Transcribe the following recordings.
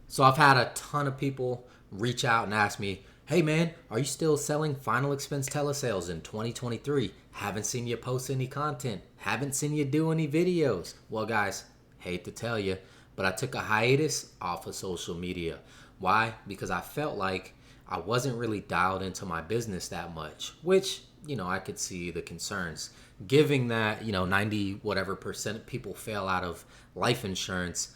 So I've had a ton of people reach out and ask me, hey man, are you still selling final expense telesales in 2023? Haven't seen you post any content. Haven't seen you do any videos. Well, guys, hate to tell you, but I took a hiatus off of social media. Why? Because I felt like I wasn't really dialed into my business that much, which, I could see the concerns. Giving that, 90 whatever percent of people fail out of life insurance,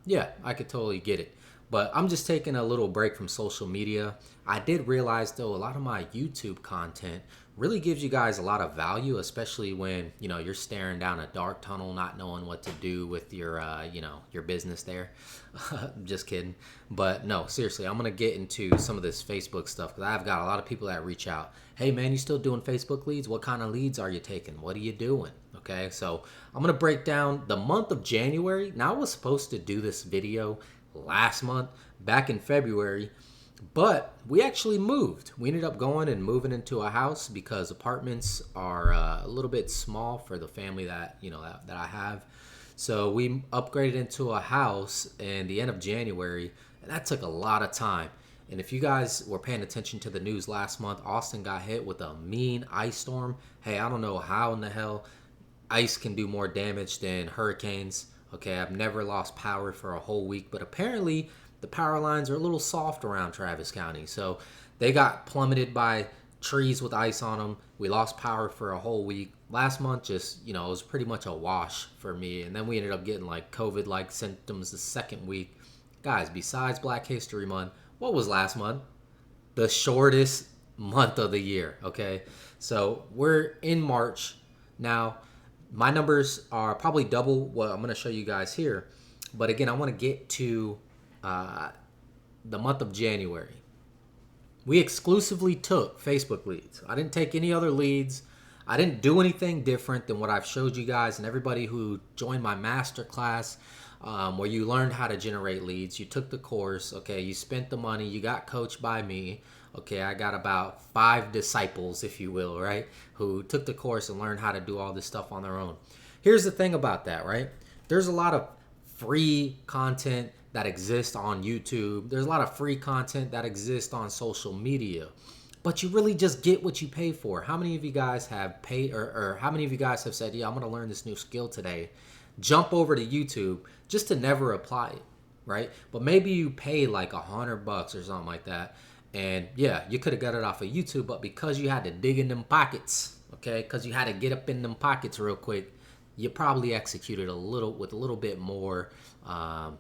yeah, I could totally get it. But I'm just taking a little break from social media. I did realize though a lot of my YouTube content really gives you guys a lot of value, especially when you're staring down a dark tunnel, not knowing what to do with your business there. Just kidding. But no, seriously, I'm gonna get into some of this Facebook stuff because I've got a lot of people that reach out. Hey man, you still doing Facebook leads? What kind of leads are you taking? What are you doing? Okay, so I'm gonna break down the month of January. Now I was supposed to do this video last month, back in February, but we actually moved. We ended up going and moving into a house because apartments are a little bit small for the family that I have. So we upgraded into a house in the end of January, and that took a lot of time. And if you guys were paying attention to the news last month, Austin got hit with a mean ice storm. Hey, I don't know how in the hell ice can do more damage than hurricanes. Okay, I've never lost power for a whole week, but apparently the power lines are a little soft around Travis County. So they got plummeted by trees with ice on them. We lost power for a whole week. Last month, just, it was pretty much a wash for me. And then we ended up getting like COVID like symptoms the second week. Guys, besides Black History Month, what was last month? The shortest month of the year, okay? So we're in March now. My numbers are probably double what I'm going to show you guys here. But again, I want to get to the month of January. We exclusively took Facebook leads. I didn't take any other leads. I didn't do anything different than what I've showed you guys and everybody who joined my masterclass, where you learned how to generate leads. You took the course, okay? You spent the money. You got coached by me. Okay, I got about 5 disciples, if you will, right, who took the course and learned how to do all this stuff on their own. Here's the thing about that, right? There's a lot of free content that exists on YouTube. There's a lot of free content that exists on social media. But you really just get what you pay for. How many of you guys have paid, or how many of you guys have said, yeah, I'm going to learn this new skill today, jump over to YouTube just to never apply it, right? But maybe you pay like $100 or something like that. And yeah, you could have got it off of YouTube, but because you had to dig in them pockets, okay, because you had to get up in them pockets real quick, you probably executed a little bit more, yeah,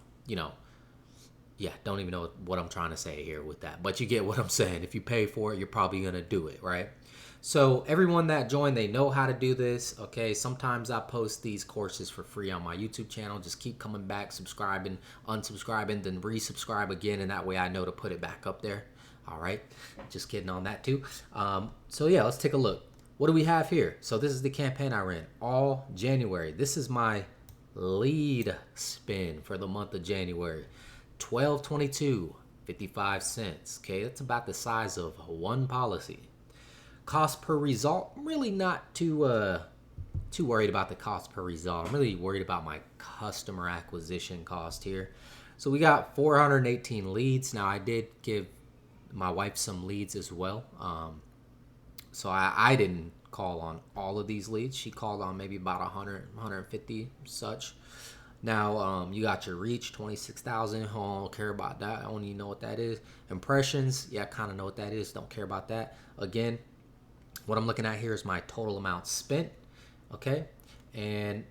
don't even know what I'm trying to say here with that, but you get what I'm saying. If you pay for it, you're probably going to do it, right? So everyone that joined, they know how to do this, okay? Sometimes I post these courses for free on my YouTube channel. Just keep coming back, subscribing, unsubscribing, then resubscribe again, and that way I know to put it back up there. All right, just kidding on that too. So yeah, let's take a look. What do we have here? So this is the campaign I ran all January. This is my lead spin for the month of January. $12.22.55. Okay, that's about the size of one policy. Cost per result, I'm really not too worried about the cost per result. I'm really worried about my customer acquisition cost here. So we got 418 leads. Now I did give my wife some leads as well. So I didn't call on all of these leads. She called on maybe about 100, 150 such. Now you got your reach, 26,000. I don't care about that. I don't even know what that is. Impressions, yeah, I kind of know what that is. Don't care about that. Again, what I'm looking at here is my total amount spent. Okay, and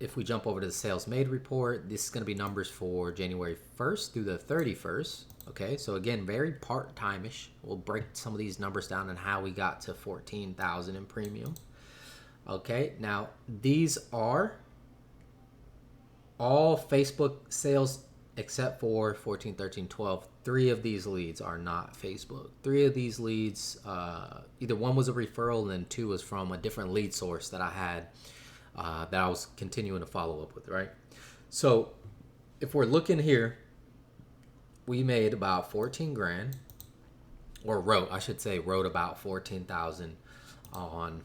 if we jump over to the sales made report, this is going to be numbers for January 1st through the 31st. Okay, so again, very part-time-ish. We'll break some of these numbers down and how we got to 14,000 in premium. Okay, now these are all Facebook sales except for 14, 13, 12. 3 of these leads are not Facebook. 3 of these leads, either one was a referral and then 2 was from a different lead source that I had that I was continuing to follow up with, right? So if we're looking here, we made about 14 grand, or wrote about 14,000 on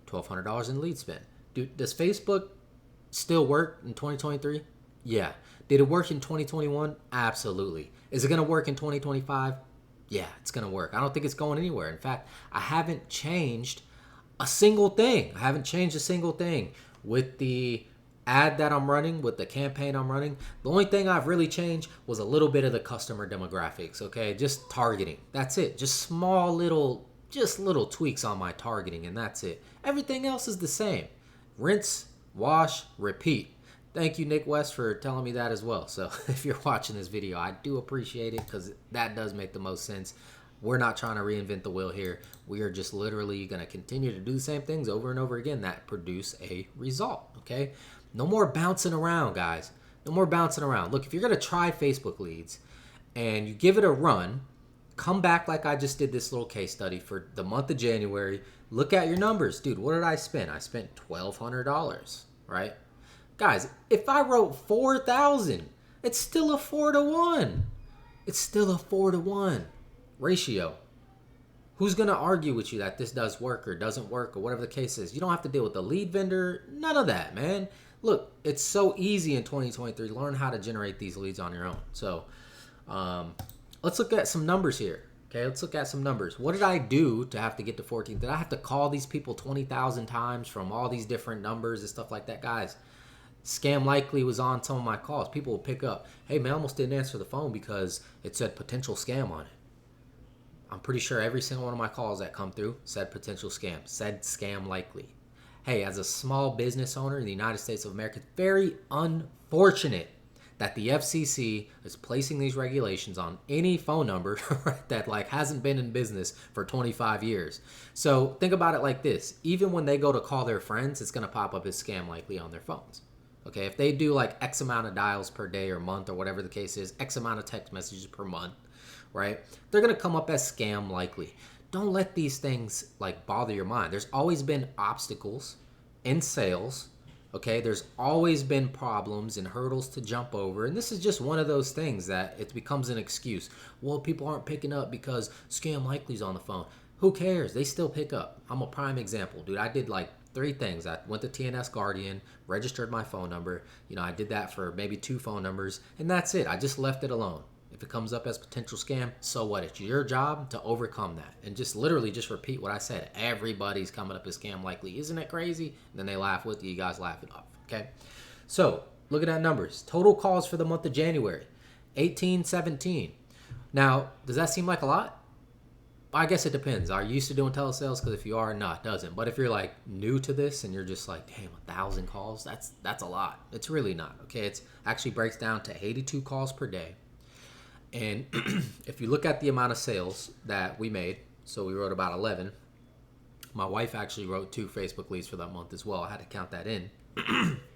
$1,200 in lead spend. Dude, does Facebook still work in 2023? Yeah. Did it work in 2021? Absolutely. Is it going to work in 2025? Yeah, it's going to work. I don't think it's going anywhere. In fact, I haven't changed a single thing. I haven't changed a single thing with the ad that I'm running, with the campaign I'm running. The only thing I've really changed was a little bit of the customer demographics, okay? Just targeting. That's it. Just small little tweaks on my targeting, and that's it. Everything else is the same. Rinse, wash, repeat. Thank you, Nick West, for telling me that as well. So if you're watching this video, I do appreciate it because that does make the most sense. We're not trying to reinvent the wheel here. We are just literally going to continue to do the same things over and over again that produce a result, okay? No more bouncing around, guys. No more bouncing around. Look, if you're going to try Facebook leads and you give it a run, come back like I just did this little case study for the month of January. Look at your numbers. Dude, what did I spend? I spent $1,200, right? Guys, if I wrote 4,000, it's still a 4-to-1. It's still a 4-to-1 ratio. Who's going to argue with you that this does work or doesn't work or whatever the case is? You don't have to deal with the lead vendor. None of that, man. Look, it's so easy in 2023. Learn how to generate these leads on your own. So let's look at some numbers here. Okay, let's look at some numbers. What did I do to have to get to 14? Did I have to call these people 20,000 times from all these different numbers and stuff like that? Guys, Scam Likely was on some of my calls. People would pick up, hey man, I almost didn't answer the phone because it said potential scam on it. I'm pretty sure every single one of my calls that come through said potential scam, said Scam Likely. Hey, as a small business owner in the United States of America, it's very unfortunate that the FCC is placing these regulations on any phone number that like hasn't been in business for 25 years. So think about it like this. Even when they go to call their friends, it's going to pop up as Scam Likely on their phones. Okay, if they do like X amount of dials per day or month or whatever the case is, X amount of text messages per month, right? They're going to come up as Scam Likely. Don't let these things like bother your mind. There's always been obstacles in sales. Okay, there's always been problems and hurdles to jump over. And this is just one of those things that it becomes an excuse. Well, people aren't picking up because Scam Likely's on the phone. Who cares? They still pick up. I'm a prime example, dude. I did like 3 things. I went to TNS Guardian, registered my phone number. I did that for maybe 2 phone numbers, and that's it. I just left it alone. If it comes up as potential scam, so what? It's your job to overcome that. And just literally just repeat what I said. Everybody's coming up as Scam Likely. Isn't it crazy? And then they laugh with you. You guys laugh it off, okay? So, looking at numbers. Total calls for the month of January, 1817. Now, does that seem like a lot? I guess it depends. Are you used to doing telesales? Because if you are, no, it doesn't. But if you're like new to this and you're just like, damn, 1,000 calls, that's a lot. It's really not, okay? It actually breaks down to 82 calls per day. And if you look at the amount of sales that we made, so we wrote about 11. My wife actually wrote 2 Facebook leads for that month as well. I had to count that in.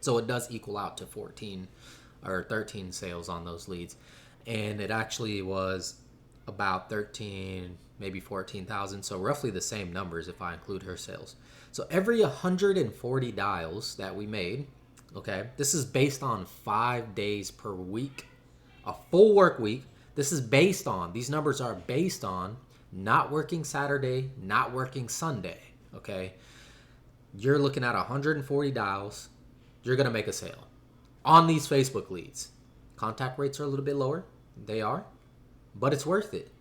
So it does equal out to 14 or 13 sales on those leads. And it actually was about 13, maybe 14,000. So roughly the same numbers if I include her sales. So every 140 dials that we made, okay, this is based on 5 days per week, a full work week. This is based on, these numbers are based on not working Saturday, not working Sunday, okay? You're looking at 140 dials. You're going to make a sale on these Facebook leads. Contact rates are a little bit lower. They are, but it's worth it,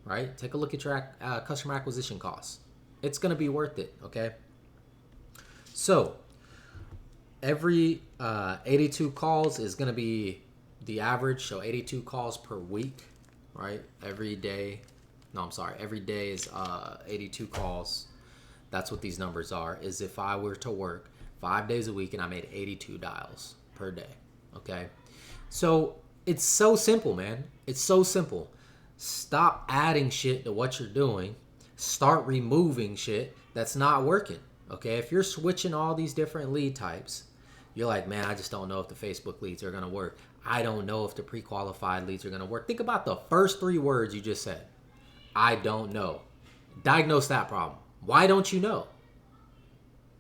right? Take a look at your customer acquisition costs. It's going to be worth it, okay? So every 82 calls is going to be the average, so 82 calls per week, right? Every day is 82 calls. That's what these numbers are, is if I were to work 5 days a week and I made 82 dials per day, okay? So it's so simple, man. It's so simple. Stop adding shit to what you're doing. Start removing shit that's not working, okay? If you're switching all these different lead types, you're like, man, I just don't know if the Facebook leads are going to work. I don't know if the pre-qualified leads are going to work. Think about the first 3 words you just said. I don't know. Diagnose that problem. Why don't you know?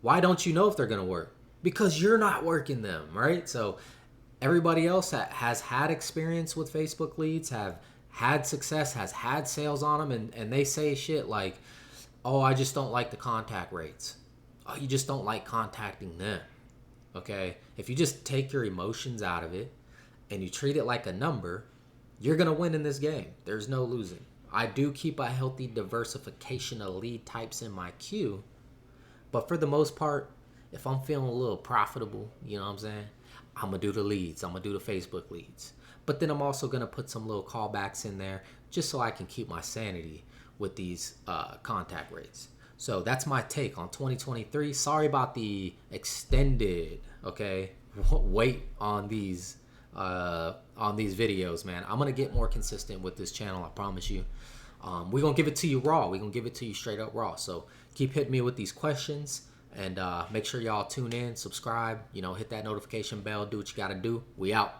Why don't you know if they're going to work? Because you're not working them, right? So everybody else that has had experience with Facebook leads, have had success, has had sales on them, and they say shit like, oh, I just don't like the contact rates. Oh, you just don't like contacting them. Okay? If you just take your emotions out of it, and you treat it like a number, you're going to win in this game. There's no losing. I do keep a healthy diversification of lead types in my queue, but for the most part, if I'm feeling a little profitable, you know what I'm saying? I'm going to do the leads. I'm going to do the Facebook leads. But then I'm also going to put some little callbacks in there just so I can keep my sanity with these contact rates. So that's my take on 2023. Sorry about the extended, wait on these videos, man. I'm going to get more consistent with this channel, I promise you. We're going to give it to you raw. We're going to give it to you straight up raw. So keep hitting me with these questions. And make sure y'all tune in, subscribe, hit that notification bell, do what you got to do. We out.